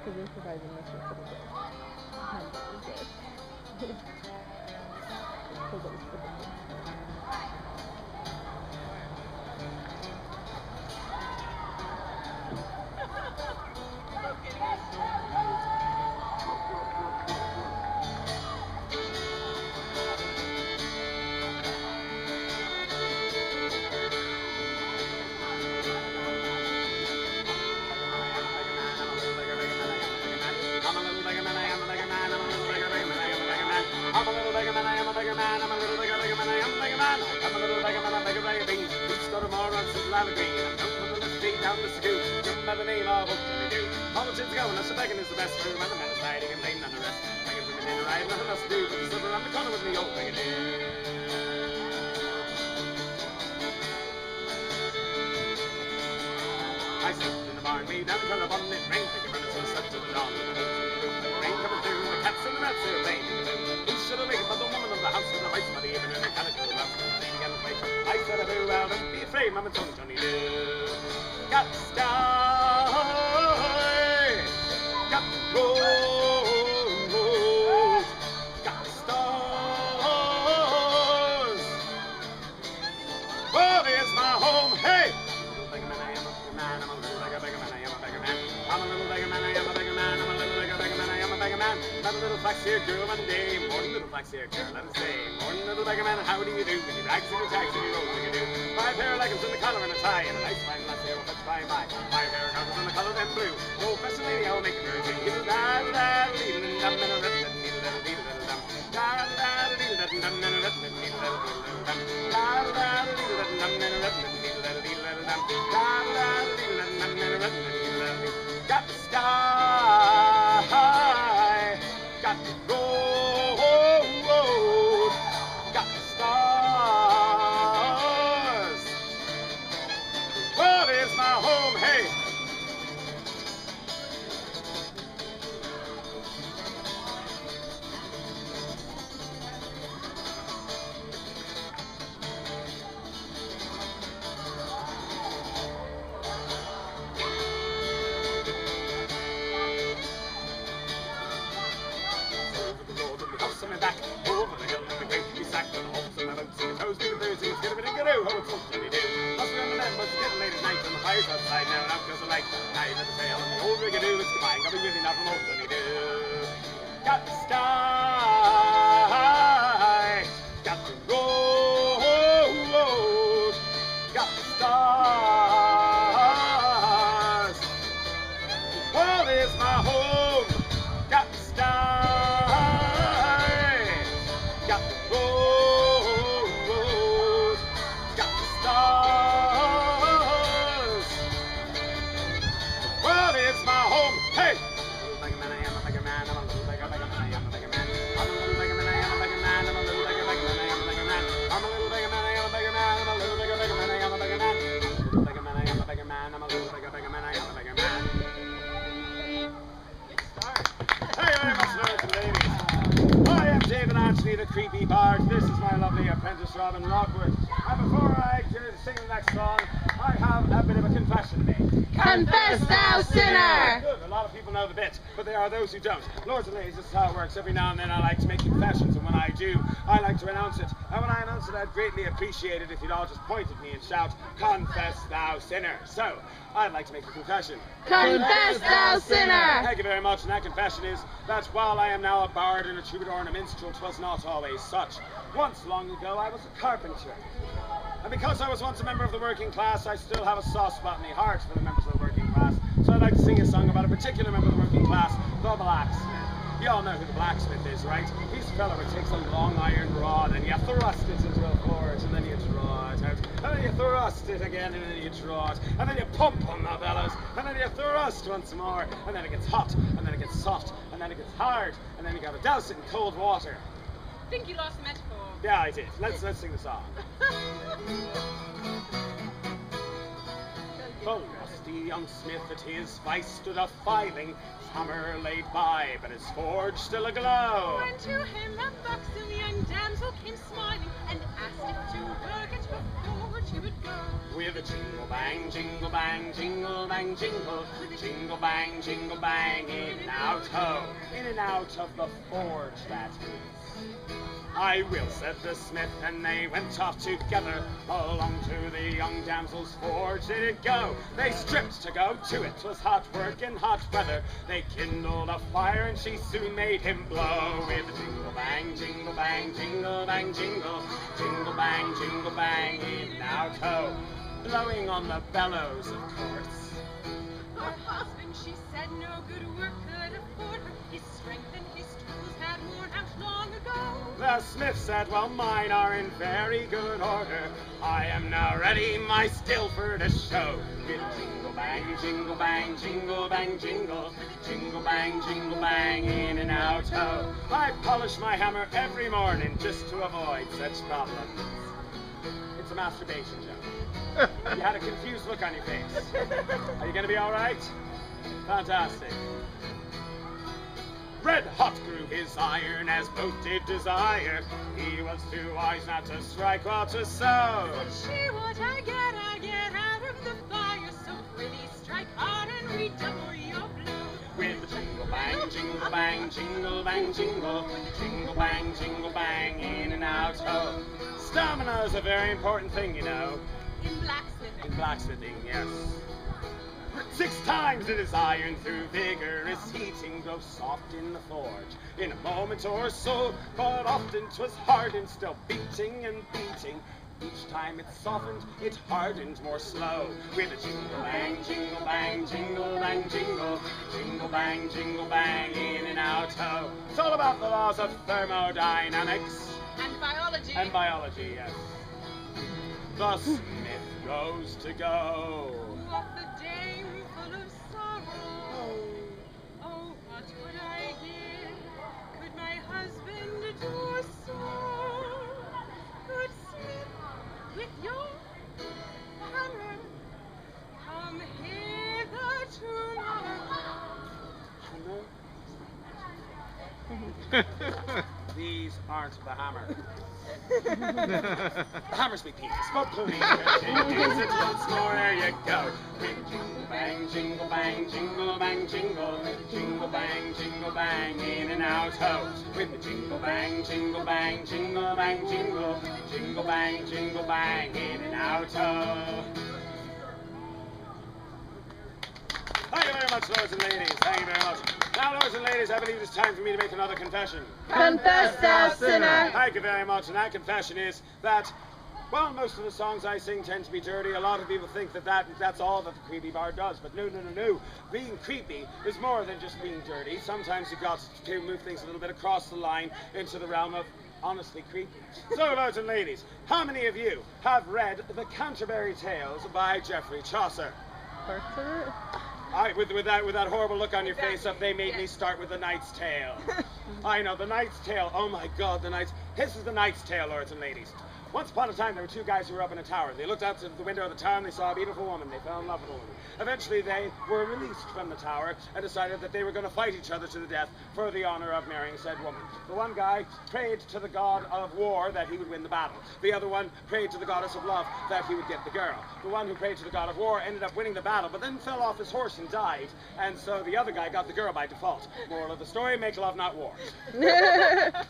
Because improvising makes you feel good. And that was good. So that was good. I'm a little beggar man, I am a beggar man, I'm a little beggar man, I am a beggar man. I'm a little beggar man, I beg a beggar bean. Who's got a more on some lava green? I'm down from the street, down the school. Jump by the name of Oakland, do. Politics going, that's a begging is the best room. And the man is hiding and blaming on the rest. Begging women in a ride, nothing else to do. But the silver around the corner with me, old beggar do. I slept in the barn, made down the color on it rain. Thank you for the sun to the dawn. The rain coming through, the cats and the rats are playing. Who should have waited for the woman of the house with the white money even in a calico house? I said I blew out, don't be afraid, Mama Tony Tony do. Got to start, got to roll, got to stars. Well, there's my home, hey! I'm a little beggar man, I am a beggar man. I'm a little beggar man, I am a beggar man. I'm a little beggar man, I am a beggar man. I'm a little flax-haired girl one day, morning little flax-haired girl, let us say. Morning little beggar man, how do you do? With your rags and your tags and your rolls, what do you do? 5 pair of leggings and a collar and a tie, and a nice fine lass here will fetch by and by. 5 pair of trousers and a color then blue. No fashion lady, I will make it very clean. Give da da dee dum and a red dum dum dum. Da da dee dum dum and a red dum dum dum. Da da dee dum dum and a red dum dum dum. Da da dee dum dum and a red dum dum. Got to sky, got to road, got the stars. Well, there's my home, hey. Back over the hill and the great be sacked and holes and my boots and the toes do the blues and get a bit of go. How it's all Johnny do. Must be on the land, but it's getting late at night and the fire's outside now and out goes the light. Now you never sail and the old rigadoo is goodbye. I'll be with you now from old Johnny do. Got the sky, got the road, got the stars. Well, there's my home, got the stars. The creepy bard. This is my lovely apprentice Robin Lockwood. And before I sing the next song, I have a bit of a confession to make. Confess thou sinner! Good. A lot of people know the bit, but there are those who don't. Lords and ladies, this is how it works. Every now and then I like to make confessions, and when I do, I like to announce it. And when I announce it, I'd greatly appreciate it if you'd all just point at me and shout, "Confess thou sinner." So, I'd like to make a confession. Confess thou sinner! Thank you very much, and that confession is that while I am now a bard and a troubadour and a minstrel, 'twas not always such. Once long ago I was a carpenter. And because I was once a member of the working class, I still have a soft spot in my heart for the members of the working class. So I'd like to sing a song about a particular member of the working class, the blacksmith. You all know who the blacksmith is, right? He's the fellow who takes a long iron rod and you thrust it into a forge and then you draw it out. And then you thrust it again and then you draw it. And then you pump on the bellows and then you thrust once more. And then it gets hot and then it gets soft and then it gets hard and then you gotta douse it in cold water. I think you lost the metaphor. Yeah, I did. Let's sing the song. The rusty young smith at his vice stood a filing, his hammer laid by, but his forge still aglow. When to him a buxom young damsel came smiling, and asked if to work at her forge she would go. With a jingle bang, jingle bang, jingle bang, jingle, jingle bang, in and out, ho, in and out of the forge, that is. I will, said the smith, and they went off together. Along to the young damsel's forge did it go. They stripped to go to it, 'twas hot work in hot weather. They kindled a fire, and she soon made him blow. With a jingle bang, jingle bang, jingle bang, jingle, jingle bang, in and out, ho, blowing on the bellows, of course. Her husband, she said, no good work could afford her. His strength and his tools had worn out long ago. The smith said, well, mine are in very good order. I am now ready my skill for to show. With jingle bang, jingle bang, jingle bang, jingle, jingle bang, in and out, ho. I polish my hammer every morning just to avoid such problems. It's a masturbation joke. You had a confused look on your face. Are you going to be all right? Fantastic. Red hot grew his iron as both did desire. He was too wise not to strike while to sow. Said she, what I get out of the fire. So prithee strike hard and redouble your blow. With the jingle bang, jingle bang, jingle bang, jingle, jingle bang, in and out, ho. Stamina is a very important thing, you know. In blacksmithing. In blacksmithing, yes. 6 times did his iron through vigorous heating grow soft in the forge in a moment or so, but often 'twas hard and still beating and beating. Each time it softened, it hardened more slow. With a jingle bang, jingle bang, jingle bang, jingle, jingle bang, in and out, ho. It's all about the laws of thermodynamics. And biology. And biology, yes. The smith goes to go. What the dame full of sorrow. Oh, what would I give? Could my husband do so? Good smith, with your hammer, come hither to my These aren't the hammer. The hammer's big penis. But please use it once more. There you go. Jingle bang, jingle bang, jingle bang, jingle, jingle bang, in and out, ho. With the jingle bang, jingle bang, jingle bang, jingle, jingle bang, in and out, ho. Thank you very much, lords and ladies. Thank you very much. Now, lords and ladies, I believe it's time for me to make another confession. Confess thou, sinner. Thank you very much. And that confession is that, well, most of the songs I sing tend to be dirty. A lot of people think that's all that the creepy bard does. But no. Being creepy is more than just being dirty. Sometimes you've got to move things a little bit across the line into the realm of honestly creepy. So, lords and ladies, how many of you have read The Canterbury Tales by Geoffrey Chaucer? With that horrible look on your face up, they made me start with The Knight's Tale. I know, The Knight's Tale. Oh my God, This is The Knight's Tale, lords and ladies. Once upon a time, there were 2 guys who were up in a tower. They looked out to the window of the tower and they saw a beautiful woman. They fell in love with the woman. Eventually, they were released from the tower and decided that they were going to fight each other to the death for the honor of marrying said woman. The one guy prayed to the god of war that he would win the battle. The other one prayed to the goddess of love that he would get the girl. The one who prayed to the god of war ended up winning the battle, but then fell off his horse and died. And so the other guy got the girl by default. Moral of the story, make love, not war.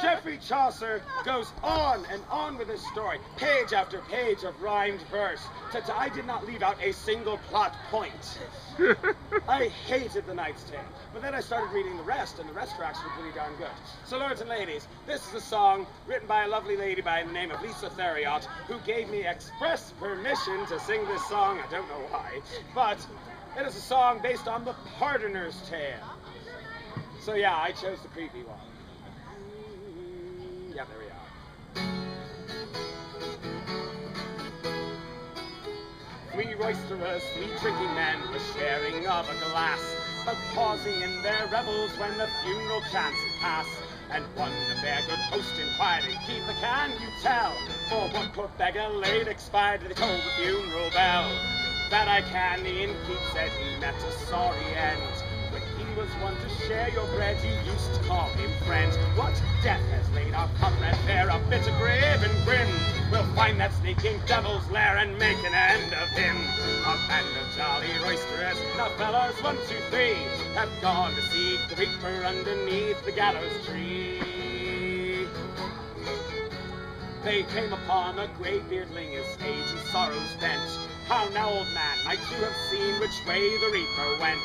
Geoffrey Chaucer goes on and on with his story, page after page of rhymed verse. I did not leave out a single plot point. I hated The Knight's Tale, but then I started reading the rest, and the rest were actually pretty darn good. So, lords and ladies, this is a song written by a lovely lady by the name of Lisa Theriot, who gave me express permission to sing this song. I don't know why, but it is a song based on The Pardoner's Tale. So yeah, I chose the creepy one. Yeah, there we are. Three roisterers, 3 drinking men, were sharing of a glass, but pausing in their revels when the funeral chanced pass. And one of their good host inquired, "Keep the can, you tell, for what poor beggar late expired?" They told the funeral bell. "That I can," the innkeep said, "he met a sorry end, when he was one to share your bread, you used to call him friend. What death has laid our comrade Faire a bitter grave and grim? We'll find that sneaking devil's lair and make an end of him. A band of jolly roisterers, now fellas 1, 2, 3, have gone to seek the reaper underneath the gallows tree. They came upon a grey beardling, his age and sorrows bent. How now, old man, might you have seen which way the reaper went?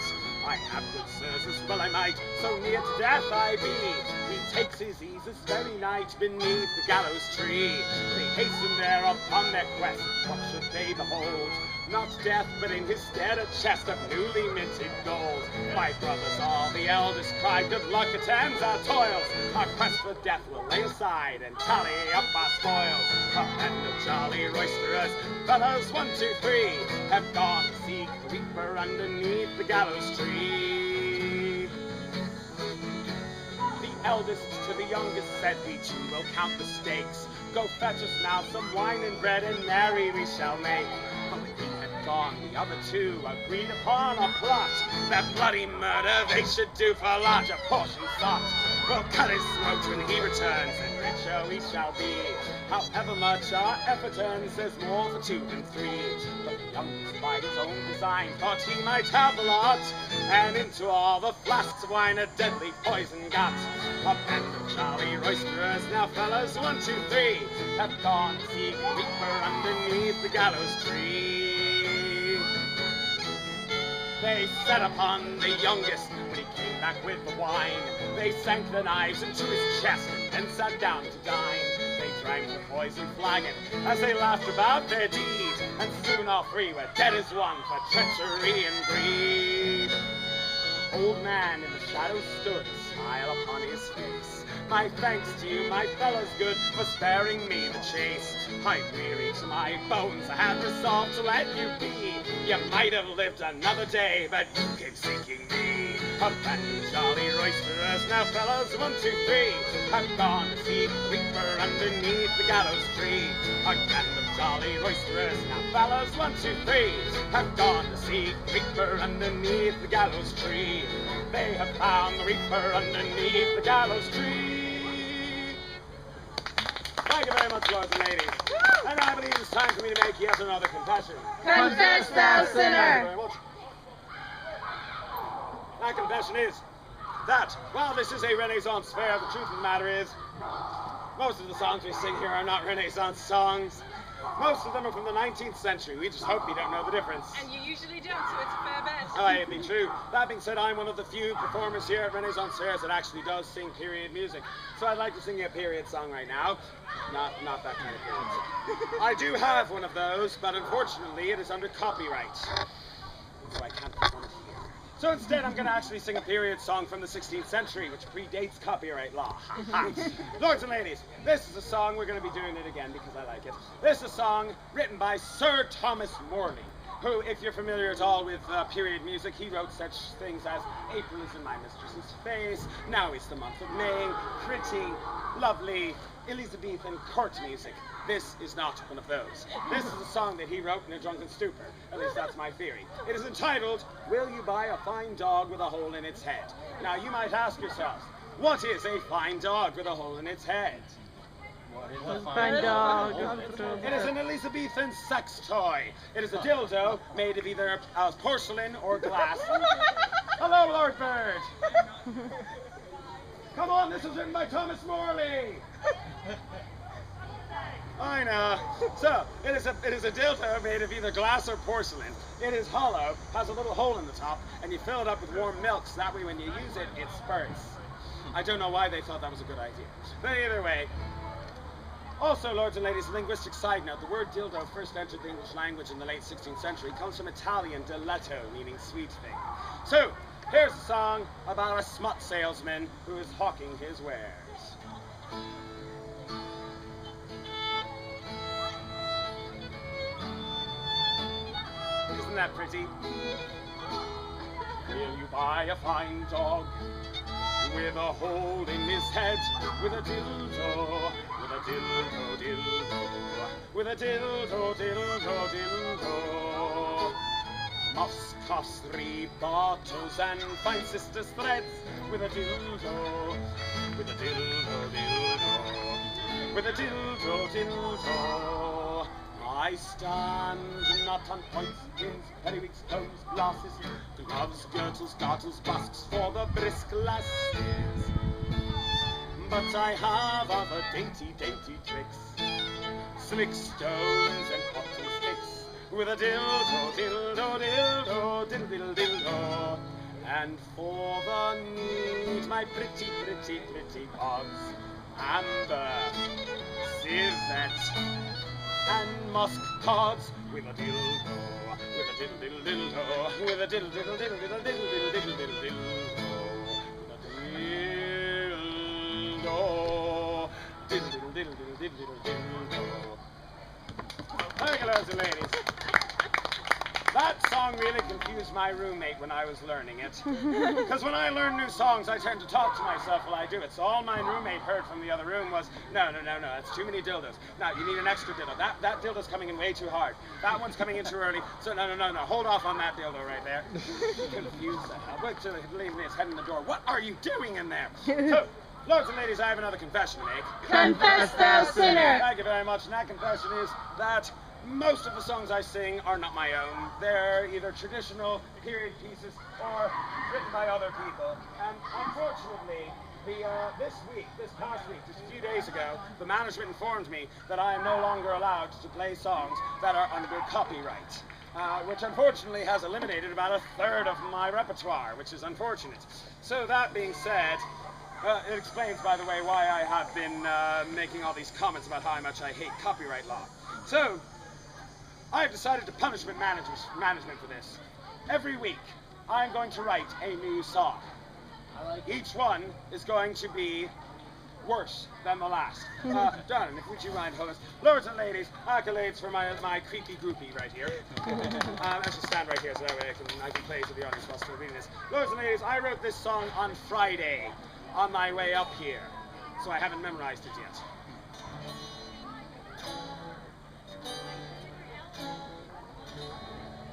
I have, good sirs, as well I might, so near to death I be. He takes his ease this very night beneath the gallows tree. They hasten there upon their quest. What should they behold? Not death, but in his stead a chest of newly minted gold. My brothers all, the eldest cried, good luck attends our toils. Our quest for death we'll lay aside and tally up our spoils. A band of jolly roisterers, fellows 1, 2, 3, have gone to seek the reaper underneath the gallows tree. The eldest to the youngest said, we too will count the stakes. Go fetch us now some wine and bread, and merry we shall make. But when he had gone, the other two agreed upon a plot. That bloody murder they should do for larger portion sought. We'll cut his throat when he returns, and richer we shall be. However much our effort earns, there's more for 2 than 3. But the youngest by his own design thought he might have a lot, and into all the flasks of wine a deadly poison got. A band of jolly roisterers, now fellas 1, 2, 3, have gone to seek the reaper underneath the gallows tree. They set upon the youngest when he came back with the wine. They sank the knives into his chest and then sat down to dine. They drank the poison flagon as they laughed about their deed, and soon all 3 were dead as one for treachery and greed. Old man in the shadows stood, a smile upon his face. My thanks to you, my fellows good, for sparing me the chase. I'm weary to my bones, I had resolved to let you be. You might have lived another day, but you came seeking me. A band of jolly roisterers, now fellows 1, 2, 3, have gone to seek the reaper underneath the gallows tree. A band of jolly roisterers, now fellows 1, 2, 3, have gone to seek the reaper underneath the gallows tree. They have found the reaper underneath the gallows tree. Thank you very much, lords and ladies. And I believe it's time for me to make yet another confession. Confess thou, Thank you sinner! very much. My confession is that while this is a Renaissance fair, the truth of the matter is most of the songs we sing here are not Renaissance songs. Most of them are from the 19th century. We just hope you don't know the difference. And you usually don't, so it's a fair bet. Oh, it'd be true. That being said, I'm one of the few performers here at Renaissance Fairs that actually does sing period music. So I'd like to sing you a period song right now. Not that kind of period song. I do have one of those, but unfortunately it is under copyright. So I can't perform it here. So instead, I'm going to actually sing a period song from the 16th century, which predates copyright law. Lords and ladies, this is a song, we're going to be doing it again because I like it. This is a song written by Sir Thomas Morley, who, if you're familiar at all with period music, he wrote such things as April is in my mistress's face, now is the month of May, pretty, lovely, Elizabethan court music. This is not one of those. This is a song that he wrote in a drunken stupor. At least that's my theory. It is entitled, Will You Buy a Fine Dog with a Hole in Its Head? Now you might ask yourselves, what is a fine dog with a hole in its head? What is a Fine dog. It is an Elizabethan sex toy. It is a dildo made of either porcelain or glass. Hello, Lord Bird. Come on, this was written by Thomas Morley. I know. So, it is a dildo made of either glass or porcelain. It is hollow, has a little hole in the top, and you fill it up with warm milk, so that way when you use it, it spurts. I don't know why they thought that was a good idea. But either way. Also, lords and ladies, a linguistic side note, the word dildo first entered the English language in the late 16th century. It comes from Italian diletto, meaning sweet thing. So, here's a song about a smut salesman who is hawking his wares. Isn't that pretty? Will you buy a fine dog with a hole in his head, with a dildo, with a dildo, dildo, with a dildo, dildo, dildo? muffs, cuffs, 3 bottles, and fine sister's threads with a dildo, with a dildo, dildo, with a dildo, dildo. I stand not on points, pins, periwigs, combs, glasses, gloves, girdles, garters, busks for the brisk lasses. But I have other dainty, dainty tricks, slick stones and pots and sticks, with a dildo, dildo, dildo, diddle, diddle, dildo. And for the need, my pretty, pretty, pretty pods, amber, civet, and musk pods, with a dildo, with a diddle, diddle, dildo, with a diddle, diddle, diddle, diddle, diddle, diddle, diddle, diddle, dildo, with a dildo, diddle, diddle, diddle, diddle, diddle, diddle, dildo. Thank you, ladies and ladies. That song really confused my roommate when I was learning it. Because when I learn new songs, I tend to talk to myself while I do it. So all my roommate heard from the other room was, no, that's too many dildos. No, you need an extra dildo. That dildo's coming in way too hard. That one's coming in too early. So no, hold off on that dildo right there. Confused the hell. Wait till he leaves his head in the door. What are you doing in there? So, lords and ladies, I have another confession to make. Confess, thou sinner! Thank you very much. And that confession is that most of the songs I sing are not my own. They're either traditional period pieces or written by other people. And unfortunately, this past week, just a few days ago, the management informed me that I am no longer allowed to play songs that are under copyright. Which unfortunately has eliminated about 1/3 of my repertoire, which is unfortunate. So that being said, it explains, by the way, why I have been making all these comments about how much I hate copyright law. So, I've decided to punish management for this. Every week, I'm going to write a new song. Each one is going to be worse than the last. Done. Would you mind, host? Lords and ladies, accolades for my creepy groupie right here. I should stand right here so that way I can play to the audience while still reading this. Lords and ladies, I wrote this song on Friday on my way up here, so I haven't memorized it yet.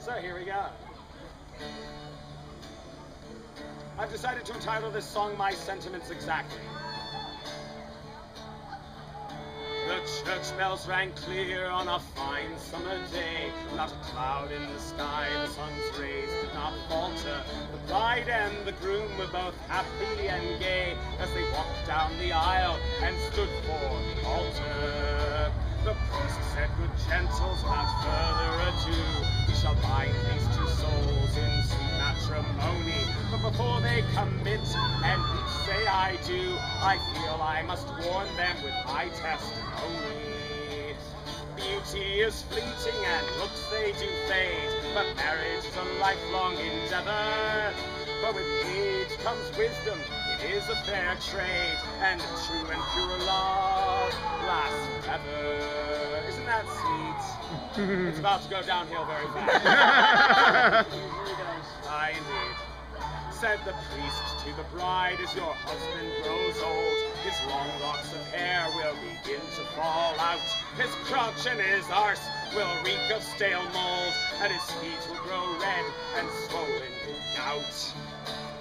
So here we go. I've decided to entitle this song My Sentiments Exactly. The church bells rang clear on a fine summer day. Not a cloud in the sky, the sun's rays did not falter. The bride and the groom were both happy and gay as they walked down the aisle and stood for the altar. The priest said, "Good gentles, without further ado, we shall bind these two souls in sweet matrimony. But before they commit and each say I do, I feel I must warn them with my testimony. Beauty is fleeting and looks they do fade, but marriage is a lifelong endeavor. But with age comes wisdom, it is a fair trade, and true and pure love lasts forever." Isn't that sweet? It's about to go downhill very fast. Aye, indeed. Said the priest to the bride, as your husband grows old, his long locks of hair will begin to fall out. His crotch and his arse will reek of stale mold, and his feet will grow red and swollen with gout.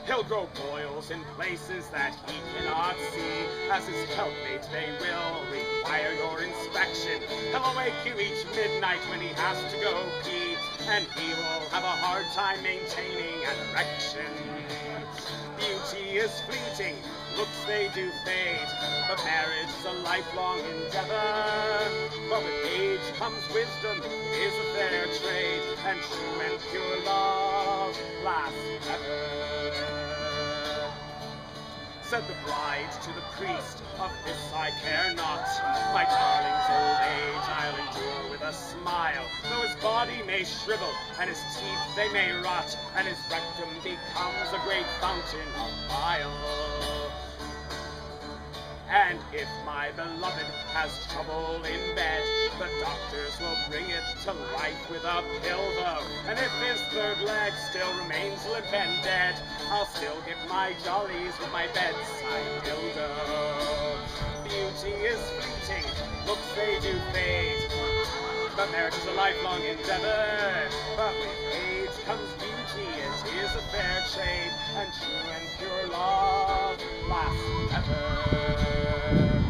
He'll grow boils in places that he cannot see. As his helpmate, they will require your inspection. He'll awake you each midnight when he has to go pee, and he will have a hard time maintaining an erection. Beauty is fleeting, looks they do fade, but marriage is a lifelong endeavor. But with age comes wisdom, it is a fair trade, and true and pure love lasts ever. Said the bride to the priest, "Of this I care not. My darling's old age I'll endure with a smile, though his body may shrivel, and his teeth they may rot, and his rectum becomes a great fountain of bile. And if my beloved has trouble in bed, the doctors will bring it to life with a pill, though. And if his third leg still remains limp and dead, I'll still give my jollies with my bedside dildo. Beauty is fleeting, looks they do fade, but marriage is a lifelong endeavor. But with age comes beauty, it is a fair trade, and true and pure love lasts ever.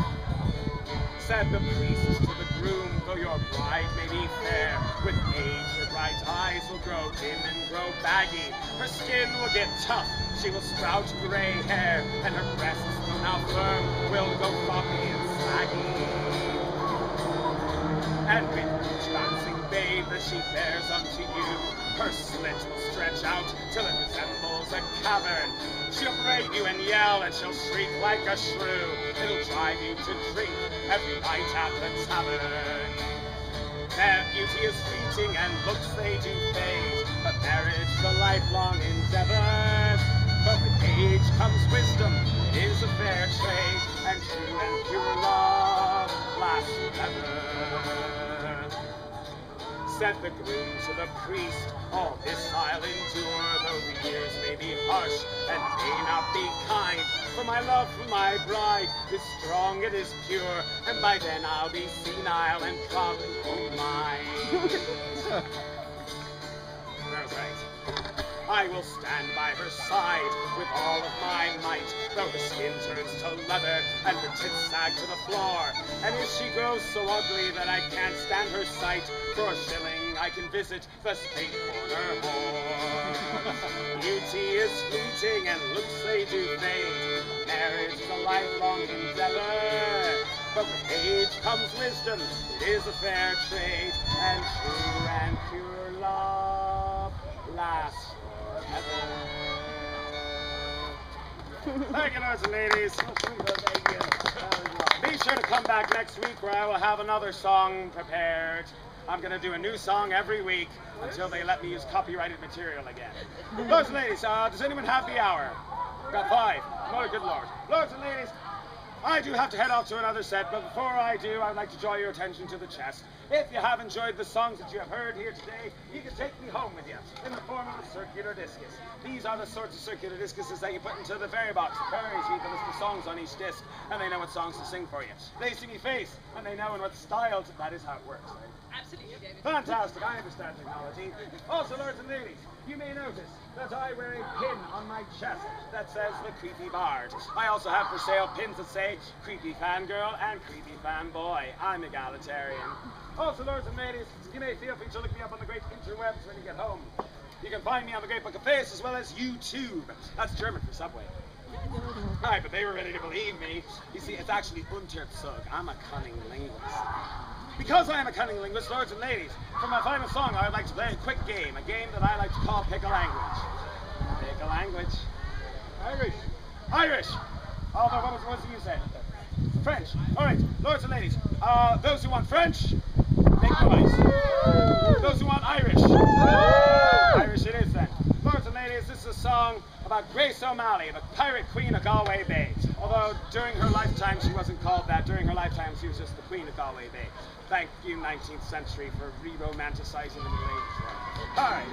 Said the priest to the groom, though your bride may be fair, with age her bright eyes will grow dim and grow baggy. Her skin will get tough, she will sprout gray hair, and her breasts, though now firm, will go floppy and saggy. And with each bouncing babe that she bears unto you, her slit will stretch out till it resembles a cavern. She'll braid you and yell, and she'll shriek like a shrew. It'll drive you to drink every night at the tavern. Their beauty is fleeting and looks they do fade, but marriage is a lifelong endeavor. But with age comes wisdom, it is a fair trade, and true and pure love lasts forever. Said the groom to the priest, all this I'll endure, though the years may be harsh and may not be kind. For my love for my bride is strong, it is pure, and by then I'll be senile and probably won't mind. That's right. I will stand by her side with all of my might, though her skin turns to leather and her tits sag to the floor. And if she grows so ugly that I can't stand her sight, for a shilling I can visit the street corner whore. Beauty is fleeting and looks they do fade. Marriage is a lifelong endeavor. But with age comes wisdom, it is a fair trade, and true and pure love lasts forever. Thank you, lords and ladies. Thank you. Be sure to come back next week where I will have another song prepared. I'm going to do a new song every week until they let me use copyrighted material again. Lords and ladies, does anyone have the hour? Got 5. Oh, good Lord. Lords and ladies, I do have to head off to another set, but before I do, I'd like to draw your attention to the chest. If you have enjoyed the songs that you have heard here today, you can take me home with you in the form of a circular discus. These are the sorts of circular discuses that you put into the fairy box. The fairies read the list of songs on each disc, and they know what songs to sing for you. They see me face, and they know in what styles. That is how it works. Absolutely, David. Fantastic, I understand technology. Also, lords and ladies, you may notice that I wear a pin on my chest that says the Creepy Bard. I also have for sale pins that say Creepy Fangirl and Creepy Fanboy. I'm egalitarian. Also, lords and ladies, you may feel free to look me up on the great interwebs when you get home. You can find me on the Great Book of Face as well as YouTube. That's German for Subway. Right, but they were ready to believe me. You see, it's actually Unterzug. I'm a cunning linguist. Because I am a cunning linguist, lords and ladies, for my final song, I would like to play a quick game, a game that I like to call Pick a Language. Pick a language. Irish. Irish. Although, what was it you said? French. All right, lords and ladies, those who want French, make noise. Those who want Irish, Irish it is then. Lords and ladies, this is a song about Grace O'Malley, the pirate queen of Galway Bay. Although during her lifetime she wasn't called that. During her lifetime she was just the queen of Galway Bay. Thank you, 19th century, for re-romanticizing the Middle Ages. All right.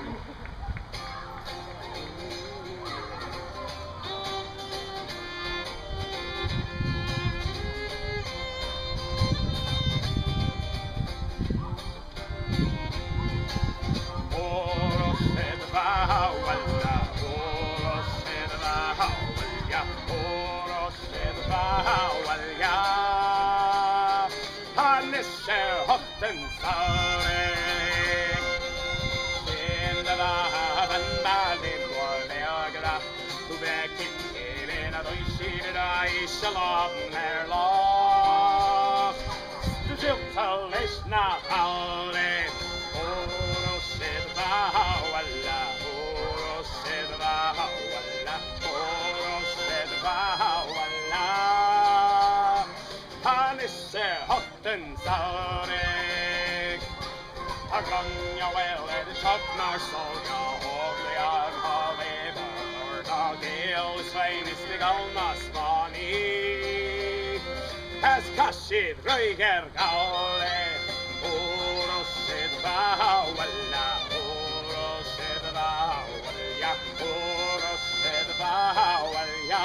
Shalom, their law. The Jiltalish na Pauli. Oro Shedva Hawala. Oro Shedva Hawala. Oro Shedva Hawala. Hanisher Hotten Saurig. Aganya well, and Chuck Narsol, Yahoglian Haliber, or Dagil, Svein is the Galmas. As Kashid Röger Gaule, Oro Shedva Hawala, Oro Shedva Hawala, Oro Shedva Hawala,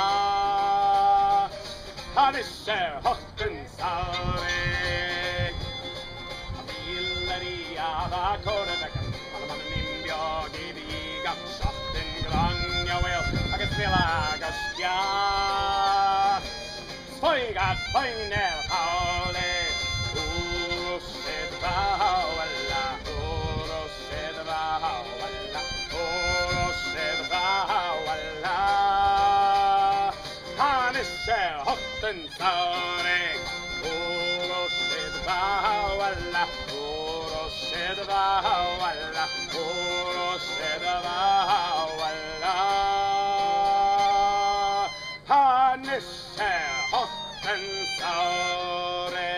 Hanisher Hotten Saurig, Villeria, Vakorebekan, Alamanim Bjog, Shaftin Granja will, I can smell a gaskia. Spoigat, Poinel, Paule, Urushed Bawala, Urushed Bawala, Urushed Bawala. Hanische, Hochten, Saure, Urushed Bawala, Urushed Bawala, Urushed Bawala. Hanische, Hochten, Saure.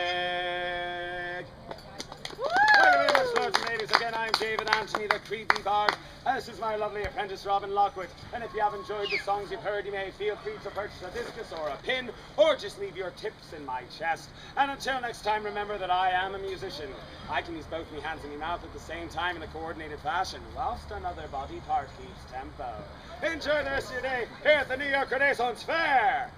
Thank you very much, lords and ladies. Again, I'm David Anthony, the creepy bard. And this is my lovely apprentice, Robin Lockwood. And if you have enjoyed the songs you've heard, you may feel free to purchase a discus or a pin, or just leave your tips in my chest. And until next time, remember that I am a musician. I can use both my hands and my mouth at the same time in a coordinated fashion, whilst another body part keeps tempo. Enjoy the rest of your day here at the New York Renaissance Fair.